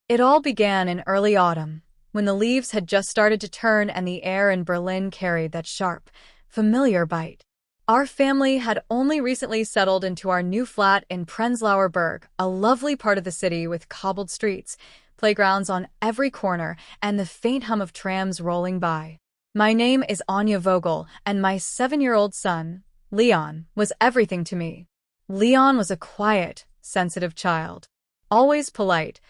It all began in early autumn, when the leaves had just started to turn and the air in Berlin carried that sharp, familiar bite. Our family had only recently settled into our new flat in Prenzlauer Berg, a lovely part of the city with cobbled streets, playgrounds on every corner, and the faint hum of trams rolling by. My name is Anya Vogel, and my 7-year-old son, Leon, was everything to me. Leon was a quiet, sensitive child. Always polite,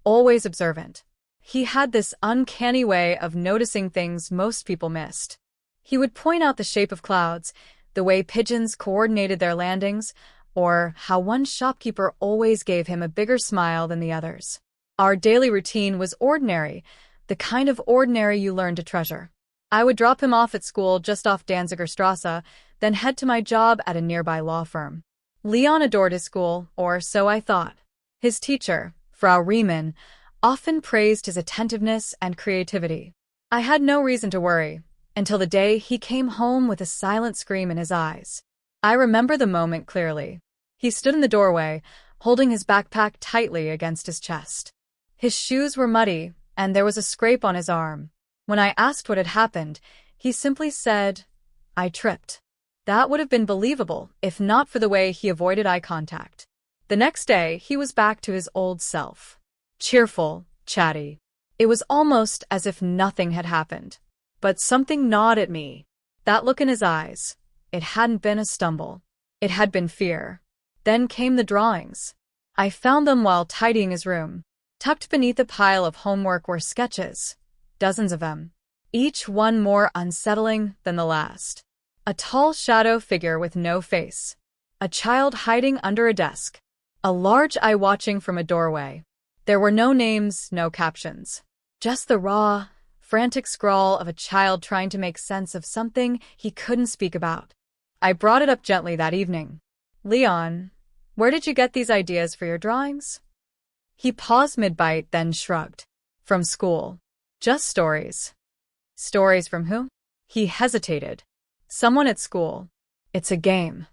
always observant. He had this uncanny way of noticing things most people missed. He would point out the shape of clouds, the way pigeons coordinated their landings, or how one shopkeeper always gave him a bigger smile than the others. Our daily routine was ordinary, the kind of ordinary you learn to treasure. I would drop him off at school just off Danziger Strasse, then head to my job at a nearby law firm. Leon adored his school, or so I thought. His teacher, Frau Riemann, often praised his attentiveness and creativity. I had no reason to worry, until the day he came home with a silent scream in his eyes. I remember the moment clearly. He stood in the doorway, holding his backpack tightly against his chest. His shoes were muddy, and there was a scrape on his arm. When I asked what had happened, he simply said, "I tripped." That would have been believable if not for the way he avoided eye contact. The next day, he was back to his old self. Cheerful, chatty. It was almost as if nothing had happened. But something gnawed at me. That look in his eyes. It hadn't been a stumble. It had been fear. Then came the drawings. I found them while tidying his room. Tucked beneath a pile of homework were sketches. Dozens of them. Each one more unsettling than the last. A tall shadow figure with no face. A child hiding under a desk. A large eye watching from a doorway. There were no names, no captions. Just the raw, frantic scrawl of a child trying to make sense of something he couldn't speak about. I brought it up gently that evening. "Leon, where did you get these ideas for your drawings?" He paused mid-bite, then shrugged. "From school. Just stories." "Stories from who?" He hesitated. "Someone at school. It's a game."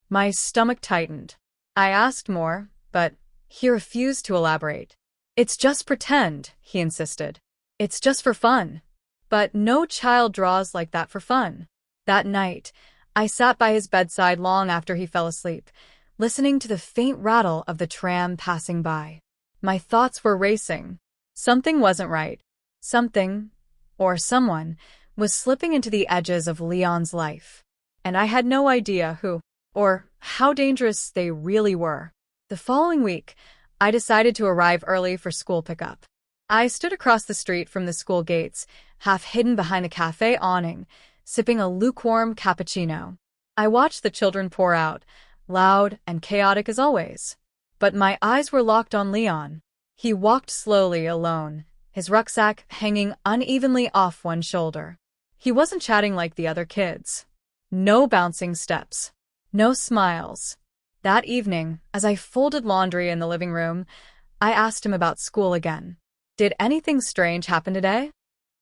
My stomach tightened. I asked more, but he refused to elaborate. "It's just pretend," he insisted. "It's just for fun." But no child draws like that for fun. That night, I sat by his bedside long after he fell asleep, listening to the faint rattle of the tram passing by. My thoughts were racing. Something wasn't right. Something, or someone, was slipping into the edges of Leon's life. And I had no idea who, or how dangerous they really were. The following week, I decided to arrive early for school pickup. I stood across the street from the school gates, half hidden behind the cafe awning, sipping a lukewarm cappuccino. I watched the children pour out, loud and chaotic as always. But my eyes were locked on Leon. He walked slowly alone, his rucksack hanging unevenly off one shoulder. He wasn't chatting like the other kids. No bouncing steps. No smiles. That evening, as I folded laundry in the living room, I asked him about school again. "Did anything strange happen today?"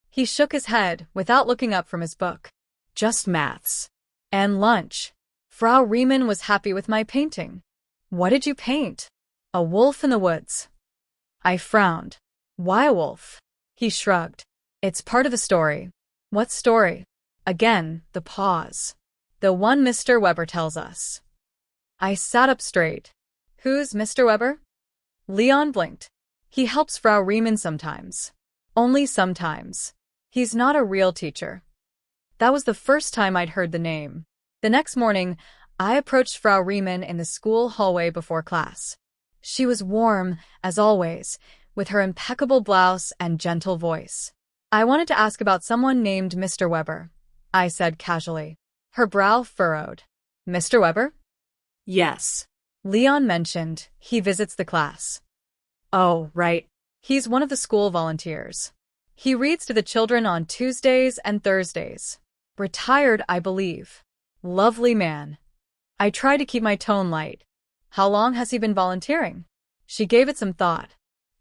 He shook his head without looking up from his book. "Just maths. And lunch. Frau Riemann was happy with my painting." "What did you paint?" "A wolf in the woods." I frowned. "Why a wolf?" He shrugged. "It's part of the story." "What story?" Again, the pause. "The one Mr. Weber tells us." I sat up straight. "Who's Mr. Weber?" Leon blinked. "He helps Frau Riemann sometimes." "Only sometimes. He's not a real teacher." That was the first time I'd heard the name. The next morning, I approached Frau Riemann in the school hallway before class. She was warm, as always, with her impeccable blouse and gentle voice. "I wanted to ask about someone named Mr. Weber," I said casually. Her brow furrowed. "Mr. Weber?" "Yes." Leon mentioned he visits the class. "Oh, right. He's one of the school volunteers. He reads to the children on Tuesdays and Thursdays. Retired, I believe. Lovely man." I tried to keep my tone light. "How long has he been volunteering?" She gave it some thought.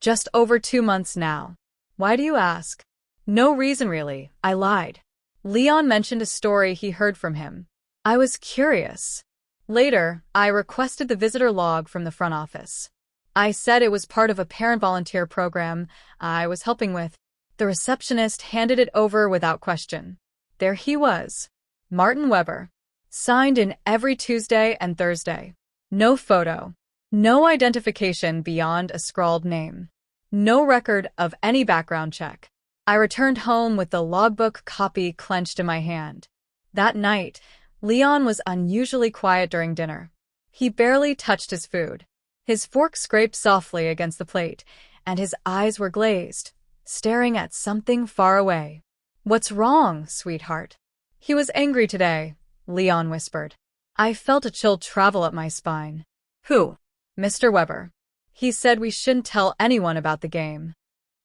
"Just over 2 months now." "Why do you ask?" "No reason really," I lied. Leon mentioned a story he heard from him. I was curious. Later, I requested the visitor log from the front office. I said it was part of a parent volunteer program I was helping with. The receptionist handed it over without question. There he was. Martin Weber. Signed in every Tuesday and Thursday. No photo. No identification beyond a scrawled name. No record of any background check. I returned home with the logbook copy clenched in my hand. That night, Leon was unusually quiet during dinner. He barely touched his food. His fork scraped softly against the plate, and his eyes were glazed, staring at something far away. "What's wrong, sweetheart?" "He was angry today," Leon whispered. I felt a chill travel up my spine. "Who?" "Mr. Weber. He said we shouldn't tell anyone about the game."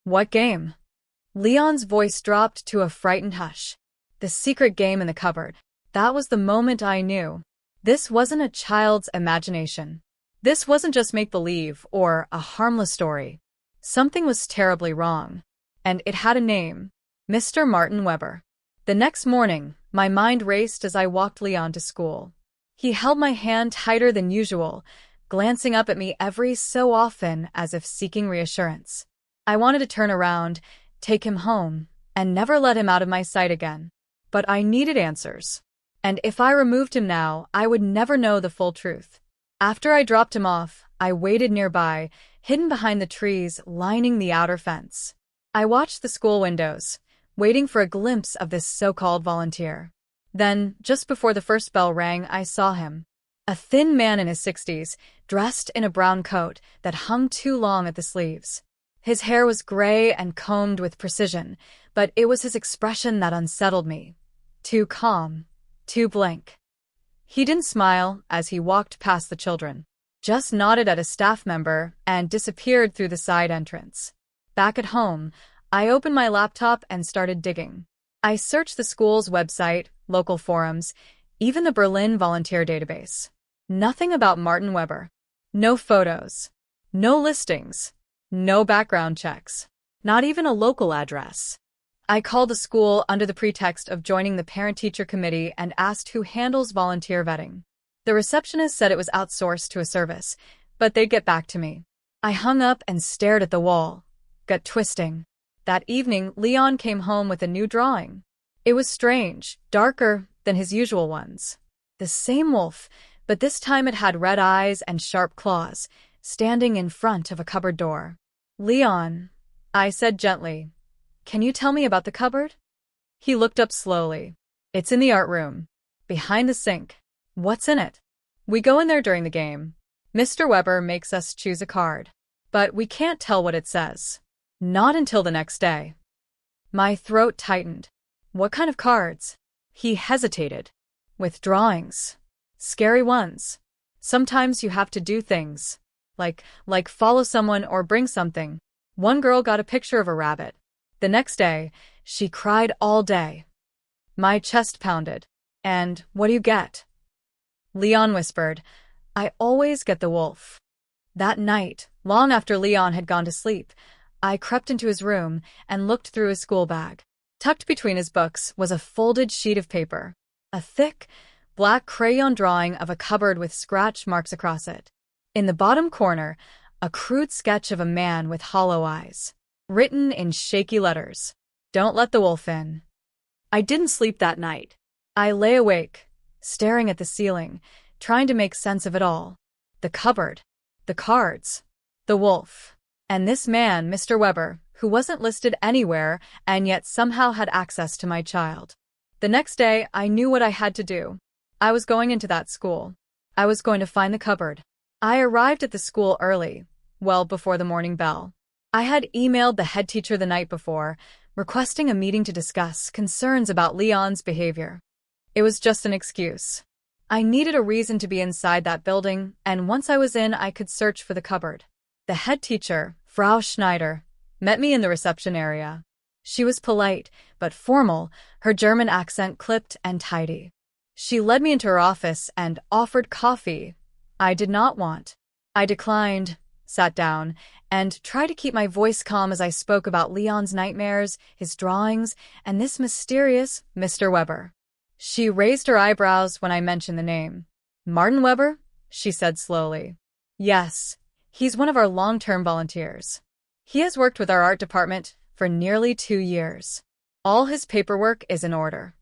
"What game?" Leon's voice dropped to a frightened hush. "The secret game in the cupboard." That was the moment I knew. This wasn't a child's imagination. This wasn't just make-believe or a harmless story. Something was terribly wrong. And it had a name. Mr. Martin Weber. The next morning, my mind raced as I walked Leon to school. He held my hand tighter than usual, glancing up at me every so often as if seeking reassurance. I wanted to turn around, take him home, and never let him out of my sight again. But I needed answers. And if I removed him now, I would never know the full truth. After I dropped him off, I waited nearby, hidden behind the trees lining the outer fence. I watched the school windows, waiting for a glimpse of this so-called volunteer. Then, just before the first bell rang, I saw him. A thin man in his 60s, dressed in a brown coat that hung too long at the sleeves. His hair was gray and combed with precision, but it was his expression that unsettled me. Too calm, too blank. He didn't smile as he walked past the children, just nodded at a staff member and disappeared through the side entrance. Back at home, I opened my laptop and started digging. I searched the school's website, local forums, even the Berlin volunteer database. Nothing about Martin Weber. No photos. No listings. No background checks. Not even a local address. I called the school under the pretext of joining the parent-teacher committee and asked who handles volunteer vetting. The receptionist said it was outsourced to a service, but they'd get back to me. I hung up and stared at the wall, gut twisting. That evening, Leon came home with a new drawing. It was strange, darker than his usual ones. The same wolf, but this time it had red eyes and sharp claws, standing in front of a cupboard door. "Leon," I said gently, "can you tell me about the cupboard?" He looked up slowly. "It's in the art room, behind the sink." "What's in it?" "We go in there during the game. Mr. Weber makes us choose a card. But we can't tell what it says. Not until the next day." My throat tightened. "What kind of cards?" He hesitated. "With drawings. Scary ones. Sometimes you have to do things. Like follow someone or bring something. One girl got a picture of a rabbit. The next day, she cried all day." My chest pounded. "And what do you get?" Leon whispered, "I always get the wolf." That night, long after Leon had gone to sleep, I crept into his room and looked through his school bag. Tucked between his books was a folded sheet of paper, a thick, black crayon drawing of a cupboard with scratch marks across it. In the bottom corner, a crude sketch of a man with hollow eyes, written in shaky letters, "Don't let the wolf in." I didn't sleep that night. I lay awake, staring at the ceiling, trying to make sense of it all. The cupboard, the cards, the wolf, and this man, Mr. Weber, who wasn't listed anywhere and yet somehow had access to my child. The next day, I knew what I had to do. I was going into that school. I was going to find the cupboard. I arrived at the school early, well before the morning bell. I had emailed the head teacher the night before, requesting a meeting to discuss concerns about Leon's behavior. It was just an excuse. I needed a reason to be inside that building, and once I was in, I could search for the cupboard. The head teacher, Frau Schneider, met me in the reception area. She was polite, but formal, her German accent clipped and tidy. She led me into her office and offered coffee. I did not want. I declined, sat down, and tried to keep my voice calm as I spoke about Leon's nightmares, his drawings, and this mysterious Mr. Weber. She raised her eyebrows when I mentioned the name. "Martin Weber?" she said slowly. "Yes. He's one of our long-term volunteers. He has worked with our art department for nearly 2 years. All his paperwork is in order.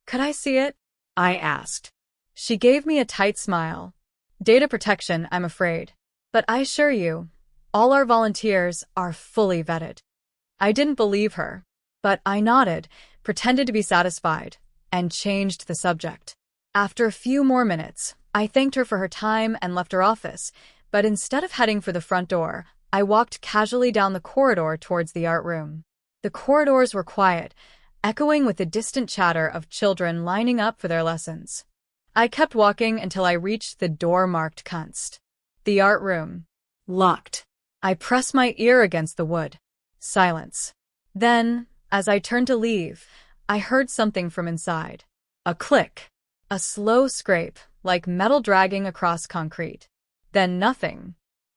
Could I see it? I asked. She gave me a tight smile. Data protection, I'm afraid. But I assure you, all our volunteers are fully vetted. I didn't believe her, but I nodded, pretended to be satisfied, and changed the subject. After a few more minutes, I thanked her for her time and left her office, but instead of heading for the front door, I walked casually down the corridor towards the art room. The corridors were quiet, echoing with the distant chatter of children lining up for their lessons. I kept walking until I reached the door marked Kunst. The art room. Locked. I pressed my ear against the wood. Silence. Then, as I turned to leave, I heard something from inside. A click. A slow scrape, like metal dragging across concrete. Then nothing.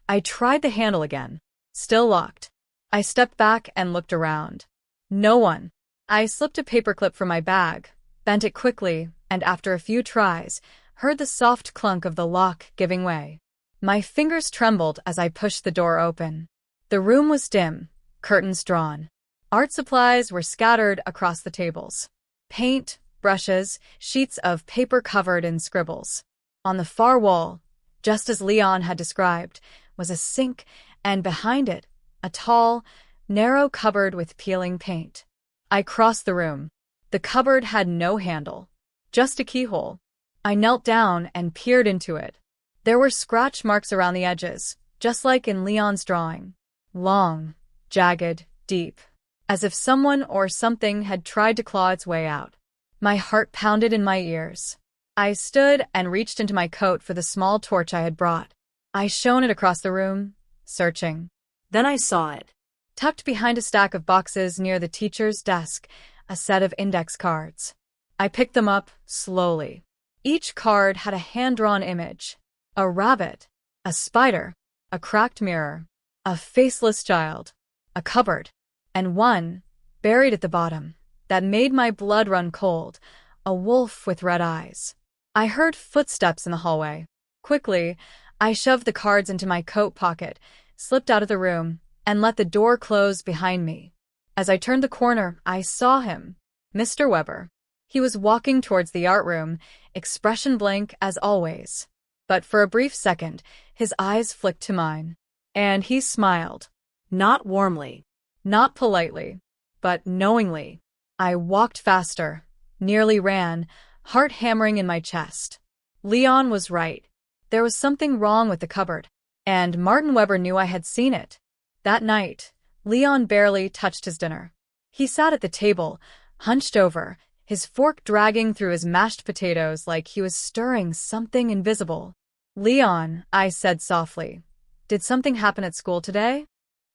I tried the handle again. Still locked. I stepped back and looked around. No one. I slipped a paperclip from my bag, bent it quickly, and after a few tries, heard the soft clunk of the lock giving way. My fingers trembled as I pushed the door open. The room was dim, curtains drawn. Art supplies were scattered across the tables. Paint, brushes, sheets of paper covered in scribbles. On the far wall, just as Leon had described, was a sink, and behind it, a tall, narrow cupboard with peeling paint. I crossed the room. The cupboard had no handle, just a keyhole. I knelt down and peered into it. There were scratch marks around the edges, just like in Leon's drawing. Long, jagged, deep, as if someone or something had tried to claw its way out. My heart pounded in my ears. I stood and reached into my coat for the small torch I had brought. I shone it across the room, searching. Then I saw it. Tucked behind a stack of boxes near the teacher's desk, a set of index cards. I picked them up, slowly. Each card had a hand-drawn image. A rabbit, a spider, a cracked mirror, a faceless child, a cupboard, and one, buried at the bottom, that made my blood run cold, a wolf with red eyes. I heard footsteps in the hallway. Quickly, I shoved the cards into my coat pocket, slipped out of the room, and let the door close behind me. As I turned the corner, I saw him, Mr. Weber. He was walking towards the art room, expression blank as always. But for a brief second, his eyes flicked to mine. And he smiled. Not warmly, not politely, but knowingly. I walked faster, nearly ran, heart hammering in my chest. Leon was right. There was something wrong with the cupboard. And Martin Weber knew I had seen it. That night, Leon barely touched his dinner. He sat at the table, hunched over, his fork dragging through his mashed potatoes like he was stirring something invisible. Leon, I said softly, did something happen at school today?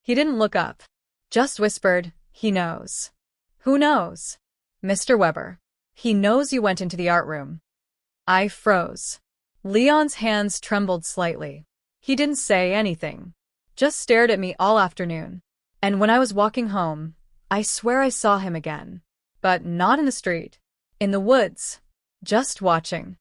He didn't look up, just whispered, he knows. Who knows? Mr. Weber. He knows you went into the art room. I froze. Leon's hands trembled slightly. He didn't say anything, just stared at me all afternoon. And when I was walking home, I swear I saw him again. But not in the street. In the woods. Just watching.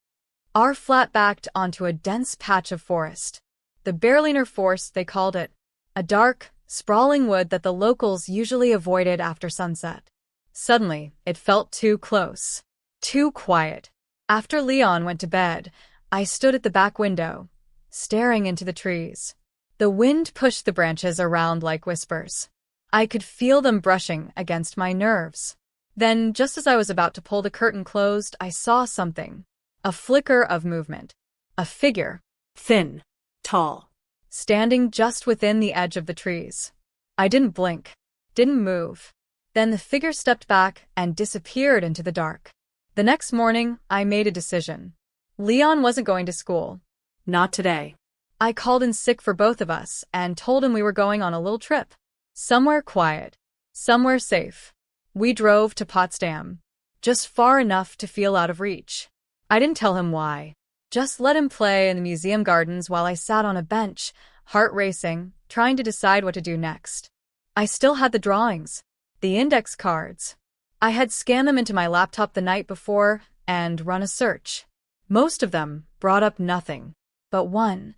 Our flat backed onto a dense patch of forest. The Berliner Forst, they called it. A dark, sprawling wood that the locals usually avoided after sunset. Suddenly, it felt too close. Too quiet. After Leon went to bed, I stood at the back window, staring into the trees. The wind pushed the branches around like whispers. I could feel them brushing against my nerves. Then, just as I was about to pull the curtain closed, I saw something. A flicker of movement. A figure. Thin. Tall. Standing just within the edge of the trees. I didn't blink. Didn't move. Then the figure stepped back and disappeared into the dark. The next morning, I made a decision. Leon wasn't going to school. Not today. I called in sick for both of us and told him we were going on a little trip. Somewhere quiet. Somewhere safe. We drove to Potsdam. Just far enough to feel out of reach. I didn't tell him why. Just let him play in the museum gardens while I sat on a bench, heart racing, trying to decide what to do next. I still had the drawings. The index cards. I had scanned them into my laptop the night before and run a search. Most of them brought up nothing. But one,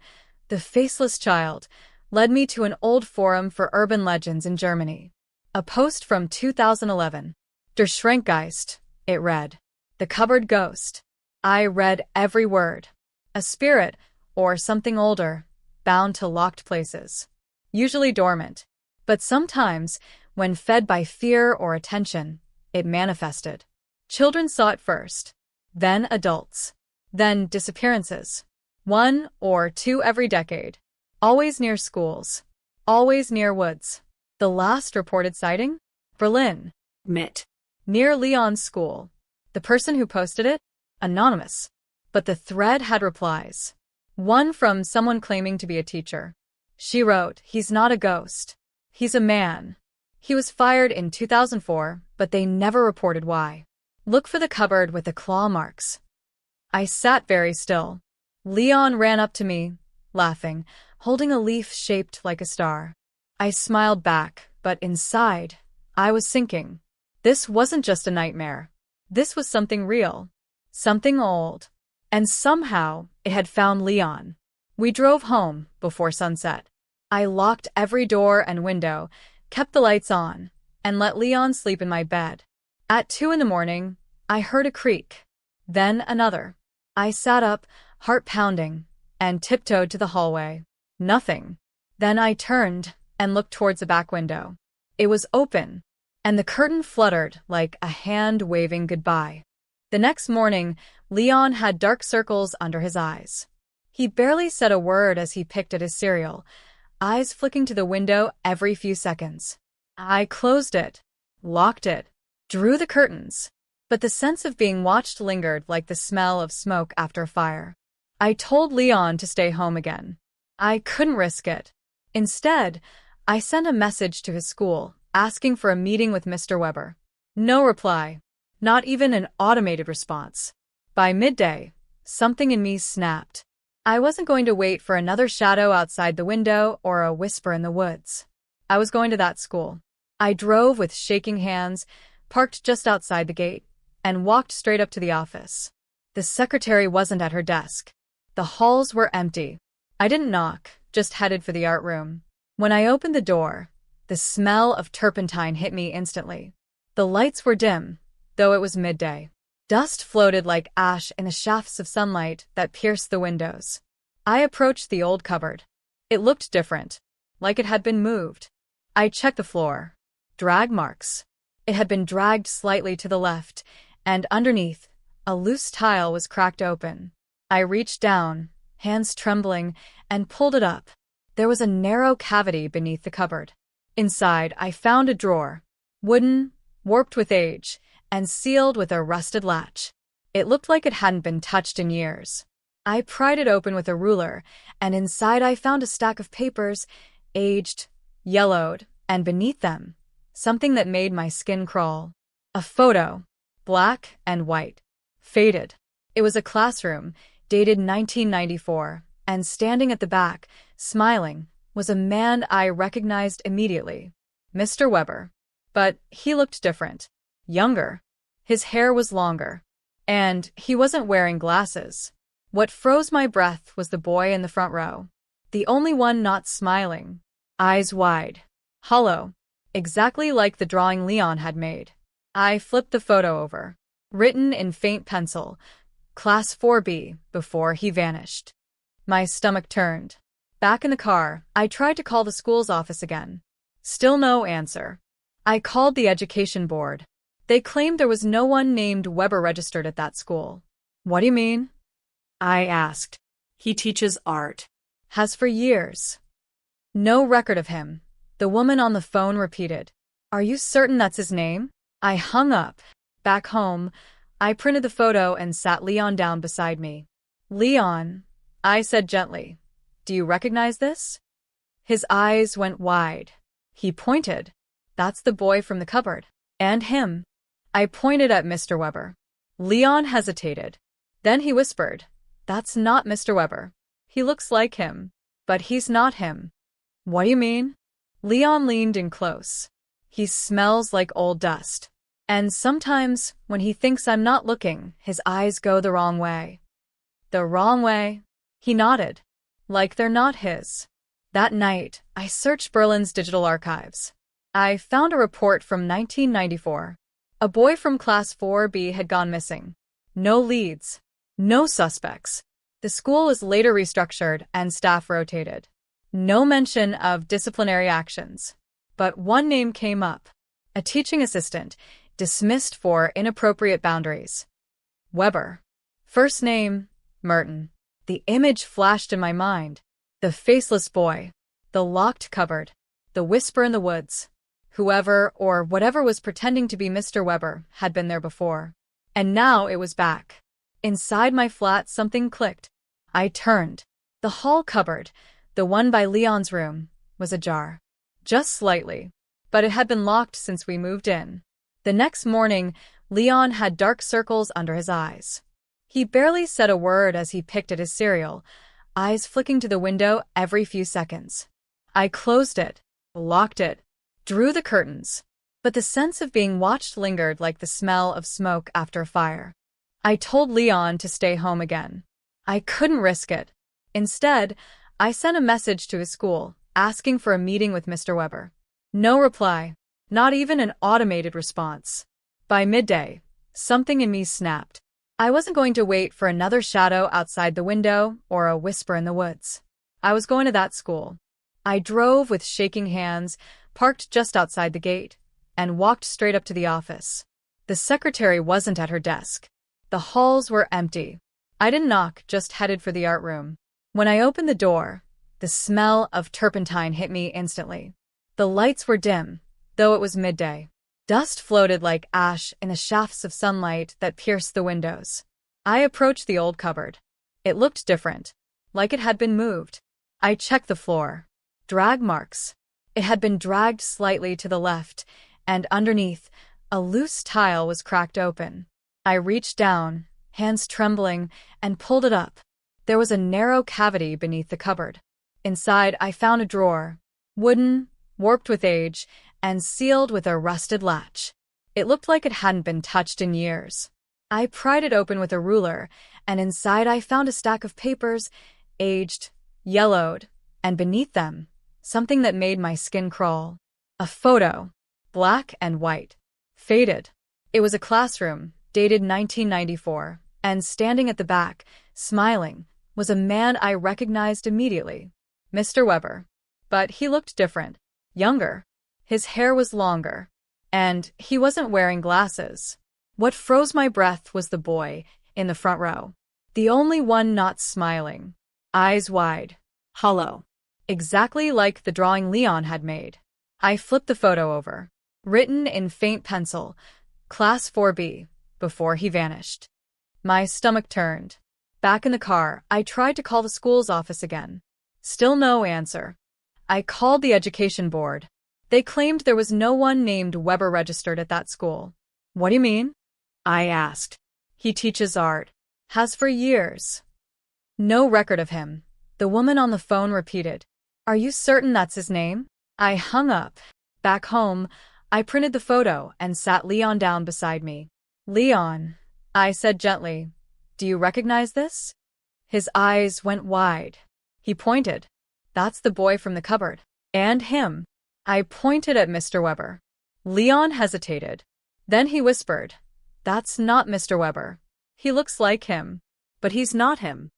the faceless child, led me to an old forum for urban legends in Germany. A post from 2011. Der Schrankgeist, it read. The cupboard ghost. I read every word. A spirit, or something older, bound to locked places. Usually dormant. But sometimes, when fed by fear or attention, it manifested. Children saw it first. Then adults. Then disappearances. 1 or 2 every decade. Always near schools. Always near woods. The last reported sighting? Berlin. Mit. Near Leon's school. The person who posted it? Anonymous. But the thread had replies. One from someone claiming to be a teacher. She wrote, "He's not a ghost. He's a man. He was fired in 2004, but they never reported why. Look for the cupboard with the claw marks." I sat very still. Leon ran up to me, laughing, holding a leaf shaped like a star. I smiled back, but inside, I was sinking. This wasn't just a nightmare. This was something real. Something old. And somehow, it had found Leon. We drove home before sunset. I locked every door and window, kept the lights on, and let Leon sleep in my bed. At 2 in the morning, I heard a creak. Then another. I sat up, heart pounding, and tiptoed to the hallway. Nothing. Then I turned and looked towards the back window. It was open, and the curtain fluttered like a hand waving goodbye. The next morning, Leon had dark circles under his eyes. He barely said a word as he picked at his cereal, eyes flicking to the window every few seconds. I closed it, locked it, drew the curtains, but the sense of being watched lingered like the smell of smoke after a fire. I told Leon to stay home again. I couldn't risk it. Instead, I sent a message to his school, asking for a meeting with Mr. Weber. No reply. Not even an automated response. By midday, something in me snapped. I wasn't going to wait for another shadow outside the window or a whisper in the woods. I was going to that school. I drove with shaking hands, parked just outside the gate, and walked straight up to the office. The secretary wasn't at her desk. The halls were empty. I didn't knock, just headed for the art room. When I opened the door, the smell of turpentine hit me instantly. The lights were dim, though it was midday. Dust floated like ash in the shafts of sunlight that pierced the windows. I approached the old cupboard. It looked different, like it had been moved. I checked the floor. Drag marks. It had been dragged slightly to the left, and underneath, a loose tile was cracked open. I reached down, hands trembling, and pulled it up. There was a narrow cavity beneath the cupboard. Inside, I found a drawer. Wooden, warped with age, and sealed with a rusted latch. It looked like it hadn't been touched in years. I pried it open with a ruler, and inside I found a stack of papers, aged, yellowed, and beneath them, something that made my skin crawl. A photo, black and white, faded. It was a classroom, dated 1994, and standing at the back, smiling, was a man I recognized immediately. Mr. Weber. But he looked different. Younger. His hair was longer. And he wasn't wearing glasses. What froze my breath was the boy in the front row. The only one not smiling. Eyes wide. Hollow. Exactly like the drawing Leon had made. I flipped the photo over. Written in faint pencil, Class 4B, before he vanished. My stomach turned. Back in the car, I tried to call the school's office again. Still no answer. I called the education board. They claimed there was no one named Weber registered at that school. What do you mean? I asked. He teaches art. Has for years. No record of him. The woman on the phone repeated. Are you certain that's his name? I hung up. Back home, I printed the photo and sat Leon down beside me. Leon, I said gently, do you recognize this? His eyes went wide. He pointed. That's the boy from the cupboard. And him. I pointed at Mr. Weber. Leon hesitated. Then he whispered, that's not Mr. Weber. He looks like him. But he's not him. What do you mean? Leon leaned in close. He smells like old dust. And sometimes, when he thinks I'm not looking, his eyes go the wrong way. The wrong way? He nodded. Like they're not his. That night, I searched Berlin's digital archives. I found a report from 1994. A boy from Class 4B had gone missing. No leads. No suspects. The school was later restructured and staff rotated. No mention of disciplinary actions. But one name came up. A teaching assistant, dismissed for inappropriate boundaries. Weber. First name, Merton. The image flashed in my mind. The faceless boy. The locked cupboard. The whisper in the woods. Whoever or whatever was pretending to be Mr. Weber had been there before. And now it was back. Inside my flat, something clicked. I turned. The hall cupboard, the one by Leon's room, was ajar. Just slightly. But it had been locked since we moved in. The next morning, Leon had dark circles under his eyes. He barely said a word as he picked at his cereal, eyes flicking to the window every few seconds. I closed it, locked it, drew the curtains. But the sense of being watched lingered like the smell of smoke after a fire. I told Leon to stay home again. I couldn't risk it. Instead, I sent a message to his school, asking for a meeting with Mr. Weber. No reply, not even an automated response. By midday, something in me snapped. I wasn't going to wait for another shadow outside the window or a whisper in the woods. I was going to that school. I drove with shaking hands, parked just outside the gate, and walked straight up to the office. The secretary wasn't at her desk. The halls were empty. I didn't knock, just headed for the art room. When I opened the door, the smell of turpentine hit me instantly. The lights were dim, though it was midday. Dust floated like ash in the shafts of sunlight that pierced the windows. I approached the old cupboard. It looked different, like it had been moved. I checked the floor. Drag marks. It had been dragged slightly to the left, and underneath, a loose tile was cracked open. I reached down, hands trembling, and pulled it up. There was a narrow cavity beneath the cupboard. Inside, I found a drawer. Wooden, warped with age, and sealed with a rusted latch. It looked like it hadn't been touched in years. I pried it open with a ruler, and inside I found a stack of papers, aged, yellowed, and beneath them, something that made my skin crawl. A photo, black and white, faded. It was a classroom, dated 1994, and standing at the back, smiling, was a man I recognized immediately. Mr. Weber. But he looked different. Younger. His hair was longer. And he wasn't wearing glasses. What froze my breath was the boy, in the front row. The only one not smiling. Eyes wide. Hollow. Exactly like the drawing Leon had made. I flipped the photo over. Written in faint pencil, Class 4B, before he vanished. My stomach turned. Back in the car, I tried to call the school's office again. Still no answer. I called the education board. They claimed there was no one named Weber registered at that school. What do you mean? I asked. He teaches art. Has for years. No record of him. The woman on the phone repeated. Are you certain that's his name? I hung up. Back home, I printed the photo and sat Leon down beside me. Leon, I said gently, do you recognize this? His eyes went wide. He pointed. That's the boy from the cupboard. And him. I pointed at Mr. Weber. Leon hesitated. Then he whispered, that's not Mr. Weber. He looks like him. But he's not him.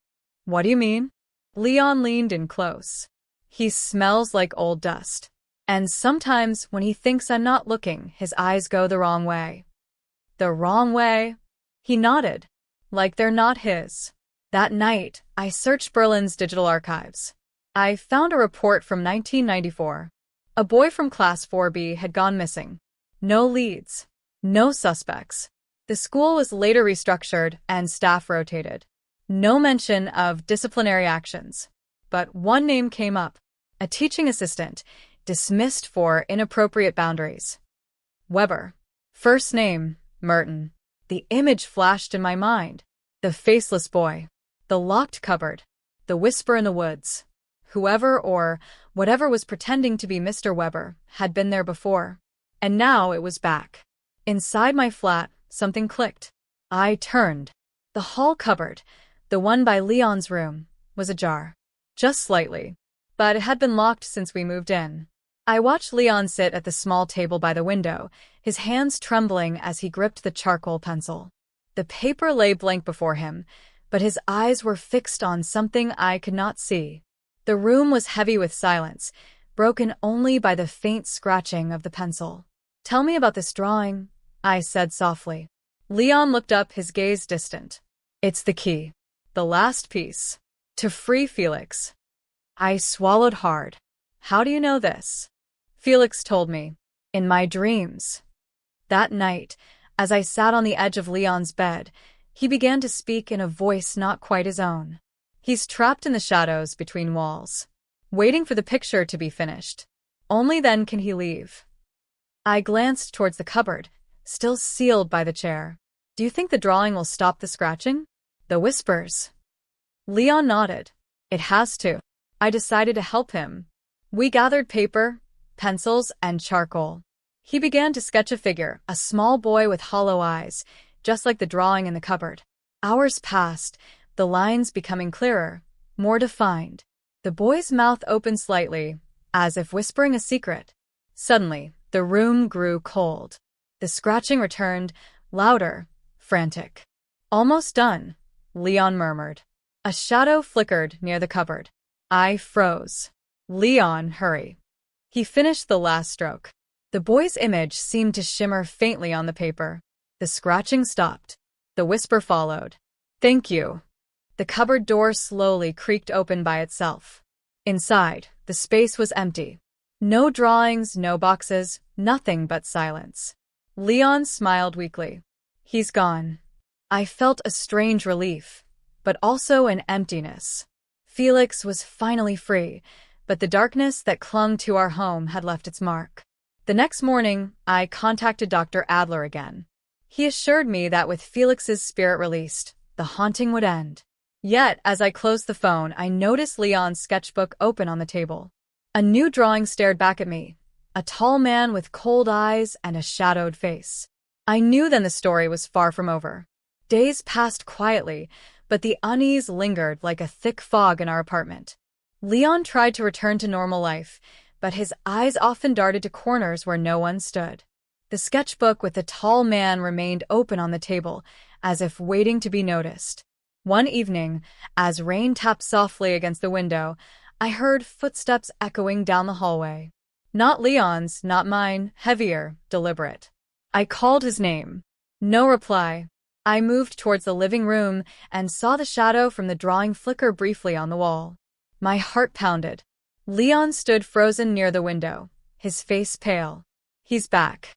What do you mean? Leon leaned in close. He smells like old dust. And sometimes when he thinks I'm not looking, his eyes go the wrong way. The wrong way? He nodded. Like they're not his. That night, I searched Berlin's digital archives. I found a report from 1994. A boy from Class 4B had gone missing. No leads. No suspects. The school was later restructured and staff rotated. No mention of disciplinary actions. But one name came up. A teaching assistant, dismissed for inappropriate boundaries. Weber. First name, Merton. The image flashed in my mind. The faceless boy. The locked cupboard. The whisper in the woods. Whoever or whatever was pretending to be Mr. Weber had been there before. And now it was back. Inside my flat, something clicked. I turned. The hall cupboard, the one by Leon's room, was ajar. Just slightly. but it had been locked since we moved in. I watched Leon sit at the small table by the window, his hands trembling as he gripped the charcoal pencil. The paper lay blank before him, but his eyes were fixed on something I could not see. The room was heavy with silence, broken only by the faint scratching of the pencil. "Tell me about this drawing," I said softly. Leon looked up, his gaze distant. "It's the key. The last piece. To free Felix." I swallowed hard. "How do you know this?" "Felix told me. In my dreams." That night, as I sat on the edge of Leon's bed, he began to speak in a voice not quite his own. "He's trapped in the shadows between walls, waiting for the picture to be finished. Only then can he leave." I glanced towards the cupboard, still sealed by the chair. "Do you think the drawing will stop the scratching? The whispers?" Leon nodded. "It has to." I decided to help him. We gathered paper, pencils, and charcoal. He began to sketch a figure, a small boy with hollow eyes, just like the drawing in the cupboard. Hours passed, the lines becoming clearer, more defined. The boy's mouth opened slightly, as if whispering a secret. Suddenly, the room grew cold. The scratching returned, louder, frantic. "Almost done," Leon murmured. A shadow flickered near the cupboard. I froze. "Leon, hurry." He finished the last stroke. The boy's image seemed to shimmer faintly on the paper. The scratching stopped. The whisper followed. "Thank you." The cupboard door slowly creaked open by itself. Inside, the space was empty. No drawings, no boxes, nothing but silence. Leon smiled weakly. "He's gone." I felt a strange relief, but also an emptiness. Felix was finally free, but the darkness that clung to our home had left its mark. The next morning, I contacted Dr. Adler again. He assured me that with Felix's spirit released, the haunting would end. Yet, as I closed the phone, I noticed Leon's sketchbook open on the table. A new drawing stared back at me, a tall man with cold eyes and a shadowed face. I knew then the story was far from over. Days passed quietly, but the unease lingered like a thick fog in our apartment. Leon tried to return to normal life, but his eyes often darted to corners where no one stood. The sketchbook with the tall man remained open on the table, as if waiting to be noticed. One evening, as rain tapped softly against the window, I heard footsteps echoing down the hallway. Not Leon's, not mine, heavier, deliberate. I called his name. No reply. I moved towards the living room and saw the shadow from the drawing flicker briefly on the wall. My heart pounded. Leon stood frozen near the window, his face pale. "He's back."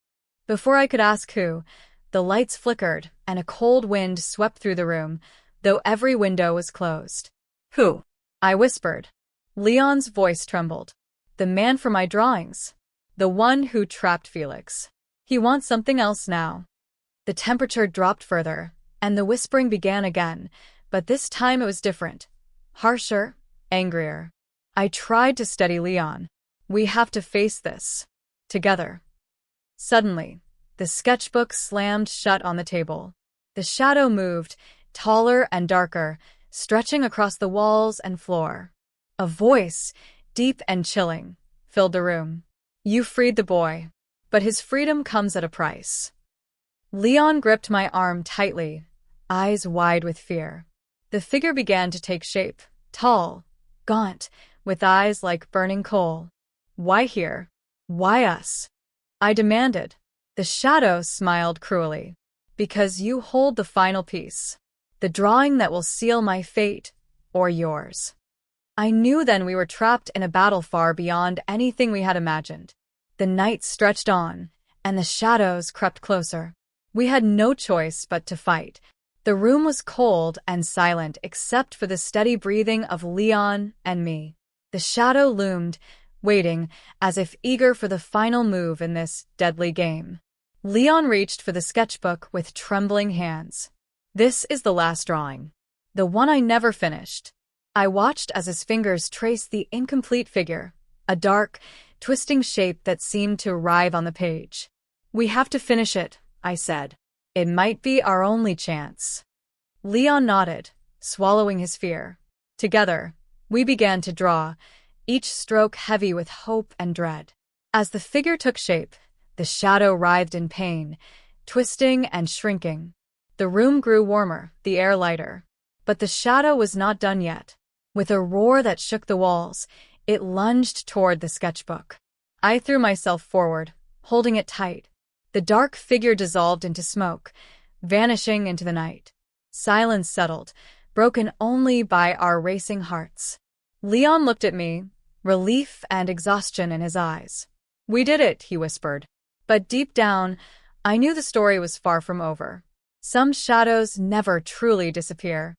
Before I could ask who, the lights flickered and a cold wind swept through the room, though every window was closed. "Who?" I whispered. Leon's voice trembled. "The man from my drawings. The one who trapped Felix. He wants something else now." The temperature dropped further, and the whispering began again, but this time it was different. Harsher, angrier. I tried to steady Leon. "We have to face this. Together." Suddenly, the sketchbook slammed shut on the table. The shadow moved, taller and darker, stretching across the walls and floor. A voice, deep and chilling, filled the room. "You freed the boy, but his freedom comes at a price." Leon gripped my arm tightly, eyes wide with fear. The figure began to take shape, tall, gaunt, with eyes like burning coal. "Why here? Why us?" I demanded. The shadow smiled cruelly. "Because you hold the final piece. The drawing that will seal my fate, or yours." I knew then we were trapped in a battle far beyond anything we had imagined. The night stretched on, and the shadows crept closer. We had no choice but to fight. The room was cold and silent except for the steady breathing of Leon and me. The shadow loomed, waiting, as if eager for the final move in this deadly game. Leon reached for the sketchbook with trembling hands. "This is the last drawing. The one I never finished." I watched as his fingers traced the incomplete figure, a dark, twisting shape that seemed to writhe on the page. "We have to finish it," I said. "It might be our only chance." Leon nodded, swallowing his fear. Together, we began to draw, each stroke heavy with hope and dread. As the figure took shape, the shadow writhed in pain, twisting and shrinking. The room grew warmer, the air lighter. But the shadow was not done yet. With a roar that shook the walls, it lunged toward the sketchbook. I threw myself forward, holding it tight. The dark figure dissolved into smoke, vanishing into the night. Silence settled, broken only by our racing hearts. Leon looked at me, relief and exhaustion in his eyes. "We did it," he whispered. But deep down, I knew the story was far from over. Some shadows never truly disappear.